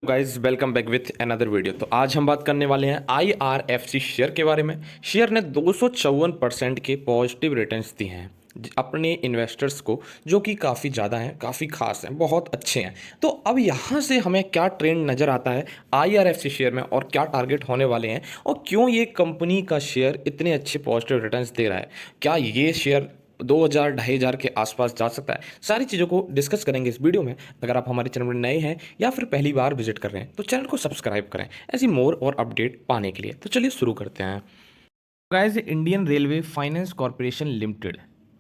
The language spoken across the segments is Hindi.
Guys welcome back with another video. तो आज हम बात करने वाले हैं IRFC शेयर के बारे में। शेयर ने 254% के पॉजिटिव रिटर्न्स दिए हैं अपने इन्वेस्टर्स को, जो कि काफ़ी ज़्यादा हैं, काफ़ी खास हैं, बहुत अच्छे हैं। तो अब यहाँ से हमें क्या ट्रेंड नज़र आता है IRFC शेयर में और क्या टारगेट होने वाले हैं और क्यों ये कंपनी का शेयर इतने अच्छे पॉजिटिव रिटर्न्स दे रहा है, क्या ये शेयर 2000 2,500 के आसपास जा सकता है। सारी चीज़ों को डिस्कस करेंगे इस वीडियो में। अगर आप हमारे चैनल में नए हैं या फिर पहली बार विजिट कर रहे हैं तो चैनल को सब्सक्राइब करें ऐसी मोर और अपडेट पाने के लिए। तो चलिए शुरू करते हैं। Guys, Indian railway finance corporation limited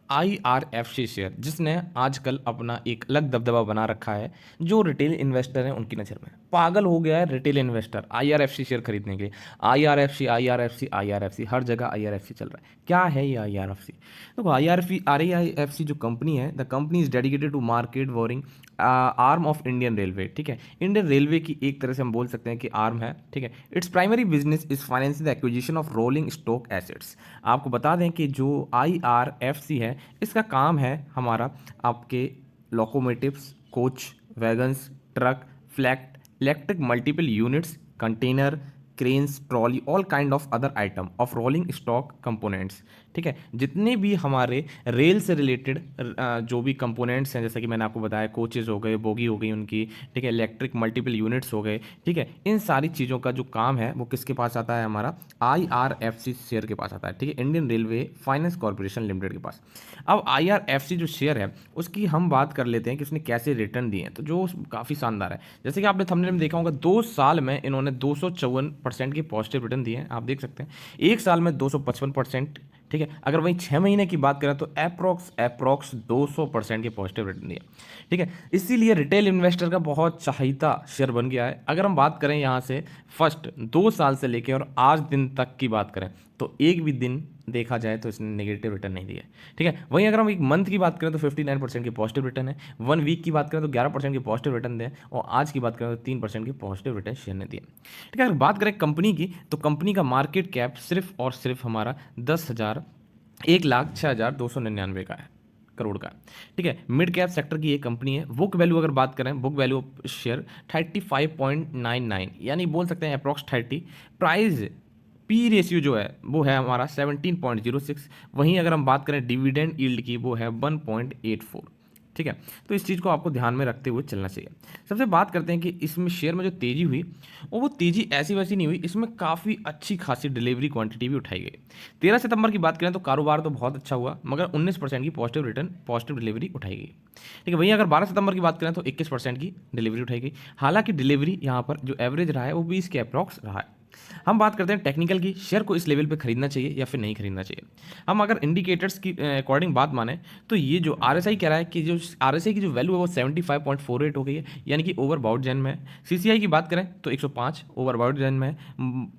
IRFC share, जिसने आजकल अपना एक अलग दबदबा बना रखा है, जो रिटेल इन्वेस्टर हैं उनकी नज़र में पागल हो गया है। रिटेल इन्वेस्टर IRFC शेयर खरीदने के लिए IRFC IRFC IRFC, हर जगह IRFC चल रहा है। क्या है ये IRFC? देखो, IRFC जो कंपनी है, the company is dedicated to market borrowing arm of Indian railway. ठीक है, इंडियन रेलवे की एक तरह से हम बोल सकते हैं कि आर्म है। ठीक है, its primary business is financing the acquisition of rolling stock assets. आपको बता दें कि जो IRFC है, इसका काम है हमारा आपके locomotives, coach, wagons, truck, flat, electric multiple units, container, cranes, trolley, all kind of other item of rolling stock components. ठीक है, जितने भी हमारे रेल से रिलेटेड जो भी कंपोनेंट्स हैं, जैसे कि मैंने आपको बताया, कोचेज़ हो गए, बोगी हो गई उनकी, ठीक है, इलेक्ट्रिक मल्टीपल यूनिट्स हो गए, ठीक है, इन सारी चीज़ों का जो काम है वो किसके पास आता है? हमारा IRFC शेयर के पास आता है। ठीक है, Indian railway finance corporation limited के पास। अब IRFC जो शेयर है उसकी हम बात कर लेते हैं कि उसने कैसे रिटर्न दिए हैं, तो जो काफ़ी शानदार है। जैसे कि आपने थंबनेल में देखा होगा, 2 साल में इन्होंने 254% के पॉजिटिव रिटर्न दिए हैं, आप देख सकते हैं। एक साल में 255%। ठीक है, अगर वहीं 6 महीने की बात करें तो अप्रोक्स 200% के पॉजिटिव रिटर्न दिए। ठीक है, इसीलिए रिटेल इन्वेस्टर का बहुत चाहीता शेयर बन गया है। अगर हम बात करें यहाँ से फर्स्ट 2 साल से लेकर और आज दिन तक की बात करें तो एक भी दिन देखा जाए तो इसने नेगेटिव रिटर्न नहीं दिया। ठीक है, वहीं अगर हम एक मंथ की बात करें तो 59% की पॉजिटिव रिटर्न है। 1 वीक की बात करें तो 11% की पॉजिटिव रिटर्न दें और आज की बात करें तो 3% की पॉजिटिव रिटर्न शेयर ने दिए। ठीक है, अगर बात करें कंपनी की तो कंपनी का मार्केट कैप सिर्फ और सिर्फ हमारा 1,06,299 का है, करोड़ का। ठीक है, मिड कैप सेक्टर की ये कंपनी है। बुक वैल्यू अगर बात करें, बुक वैल्यू ऑफ शेयर 35.99, यानी बोल सकते हैं अप्रॉक्स 30। प्राइस पी रेशियो जो है वो है हमारा 17.06। वहीं अगर हम बात करें डिविडेंड यील्ड की, वो है 1.84। ठीक है, तो इस चीज़ को आपको ध्यान में रखते हुए चलना चाहिए। सबसे बात करते हैं कि इसमें शेयर में जो तेज़ी हुई और वो तेज़ी ऐसी वैसी नहीं हुई, इसमें काफ़ी अच्छी खासी डिलीवरी क्वांटिटी भी उठाई गई। 13 सितंबर की बात करें तो कारोबार तो बहुत अच्छा हुआ, मगर 19% की पॉजिटिव रिटर्न, पॉजिटिव डिलीवरी उठाई गई। ठीक है, वहीं अगर 12 सितंबर की बात करें तो 21% की डिलीवरी उठाई गई। हालांकि डिलीवरी यहाँ पर जो एवरेज रहा है वो 20 के अप्रॉक्स रहा है। हम बात करते हैं टेक्निकल की, शेयर को इस लेवल पे खरीदना चाहिए या फिर नहीं खरीदना चाहिए। हम अगर इंडिकेटर्स की अकॉर्डिंग बात माने तो ये जो RSI कह रहा है कि जो RSI की जो वैल्यू है वो 75.48 हो गई है, यानी कि ओवरबाउट जैन में है। CCI की बात करें तो 105 ओवरबाउट जैन में है।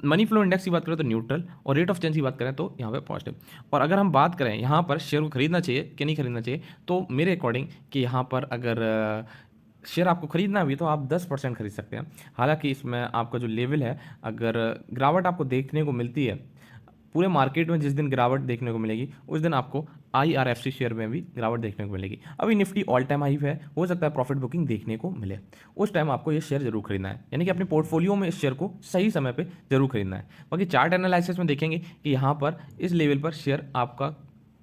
मनी फ्लो इंडेक्स की बात करें तो न्यूट्रल, और रेट ऑफ चेंज की बात करें तो यहाँ पे पॉजिटिव। और अगर हम बात करें यहाँ पर शेयर को खरीदना चाहिए कि नहीं खरीदना चाहिए, तो मेरे अकॉर्डिंग कि यहाँ पर अगर शेयर आपको खरीदना भी तो आप 10% खरीद सकते हैं। हालांकि इसमें आपका जो लेवल है, अगर गिरावट आपको देखने को मिलती है पूरे मार्केट में, जिस दिन गिरावट देखने को मिलेगी उस दिन आपको IRFC शेयर में भी गिरावट देखने को मिलेगी। अभी निफ्टी ऑल टाइम हाई है, हो सकता है प्रॉफिट बुकिंग देखने को मिले, उस टाइम आपको ये शेयर जरूर खरीदना है, यानी कि अपने पोर्टफोलियो में इस शेयर को सही समय पे जरूर खरीदना है। बाकी चार्ट एनालिसिस में देखेंगे कि यहाँ पर इस लेवल पर शेयर आपका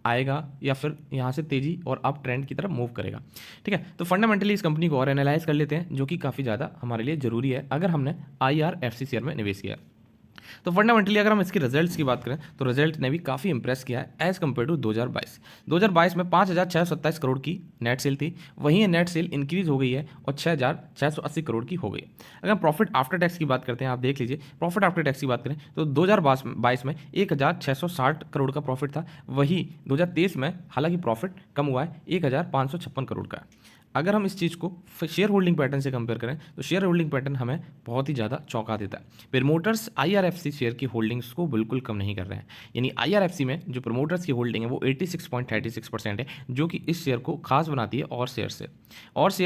आएगा या फिर यहाँ से तेजी और अप ट्रेंड की तरफ मूव करेगा। ठीक है, तो फंडामेंटली इस कंपनी को और एनालाइज कर लेते हैं, जो कि काफ़ी ज़्यादा हमारे लिए जरूरी है अगर हमने IRFC शेयर में निवेश किया। तो फंडामेंटली अगर हम इसके रिजल्ट्स की बात करें तो रिजल्ट ने भी काफ़ी इंप्रेस किया है एज कम्पेयर टू 2022 में 5,627 करोड़ की नेट सेल थी, वहीं नेट सेल इंक्रीज हो गई है और 6,680 करोड़ की हो गई। अगर प्रॉफिट आफ्टर टैक्स की बात करते हैं, आप देख लीजिए, प्रॉफिट आफ्टर टैक्स की बात करें तो 2022 में 1,660 करोड़ का प्रॉफिट था, वही 2023 में हालांकि प्रॉफिट कम हुआ है, 1,556 करोड़ का। अगर हम इस चीज़ को शेयर होल्डिंग पैटर्न से कंपेयर करें तो शेयर होल्डिंग पैटर्न हमें बहुत ही ज़्यादा चौंका देता है। प्रमोटर्स IRFC शेयर की होल्डिंग्स को बिल्कुल कम नहीं कर रहे हैं, यानी IRFC में जो प्रमोटर्स की होल्डिंग है वो 86.36% है, जो कि इस शेयर को खास बनाती है और शेयर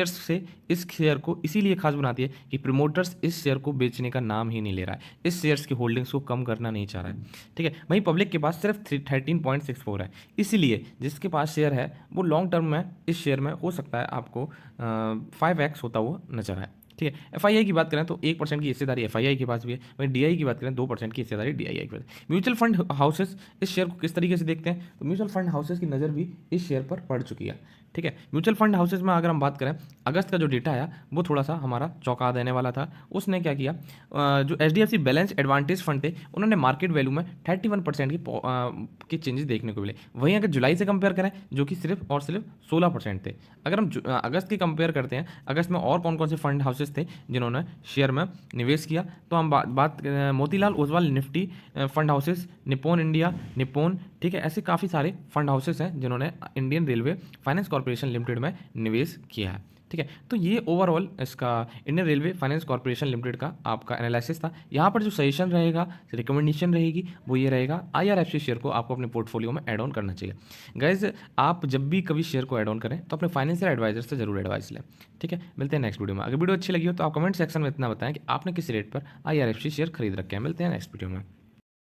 से इस शेयर को इसीलिए खास बनाती है कि प्रमोटर्स इस शेयर को बेचने का नाम ही नहीं ले रहा है, इस शेयर्स की होल्डिंग्स को कम करना नहीं चाह रहा है। ठीक है, वहीं पब्लिक के पास सिर्फ 13.64 है, इसीलिए जिसके पास शेयर है वो लॉन्ग टर्म में इस शेयर में हो सकता है आपको 5x होता हुआ नजर आए। ठीक है। एफआईआई की बात करें तो 1% की हिस्सेदारी एफआईआई के पास भी है, वहीं डीआई की बात करें 2% की हिस्सेदारी डीआईआई के पास है। म्यूचुअल फंड हाउसेस इस शेयर को किस तरीके से देखते हैं, तो म्यूचुअल फंड हाउसेस की नज़र भी इस शेयर पर पड़ चुकी है। ठीक है। म्यूचुअल फंड हाउसेस में अगर हम बात करें, अगस्त का जो डेटा आया वो थोड़ा सा हमारा चौंका देने वाला था। उसने क्या किया, जो एचडीएफसी बैलेंस एडवांटेज फंड थे उन्होंने मार्केट वैल्यू में 31% की चेंजेस देखने को मिले। वहीं अगर जुलाई से कंपेयर करें जो कि सिर्फ और सिर्फ 16% थे। अगर हम अगस्त की कंपेयर करते हैं, अगस्त में और कौन कौन से फंड हाउसेस थे जिन्होंने शेयर में निवेश किया, तो हम Motilal Oswal Nifty fund houses, Nippon India, Nippon, ठीक है, ऐसे काफ़ी सारे फंड हाउसेस हैं जिन्होंने Indian railway finance corporation limited में निवेश किया है। ठीक है। तो ये ओवरऑल इसका Indian railway finance corporation limited का आपका एनालिसिस था। यहाँ पर जो सजेशन रहेगा, रिकमेंडेशन रहेगी, वो ये रहेगा आईआरएफसी शेयर को आपको अपने पोर्टफोलियो में ऐड ऑन करना चाहिए। गाइज, आप जब भी कभी शेयर को ऐड ऑन करें तो अपने फाइनेंशियल एडवाइजर से जरूर एडवाइस लें। ठीक है। मिलते हैं नेक्स्ट वीडियो में। अगर वीडियो अच्छी लगी हो तो आप कमेंट सेक्शन में इतना बताएं कि आपने किस रेट पर आईआरएफसी शेयर खरीद रखे हैं। मिलते हैं नेक्स्ट वीडियो में।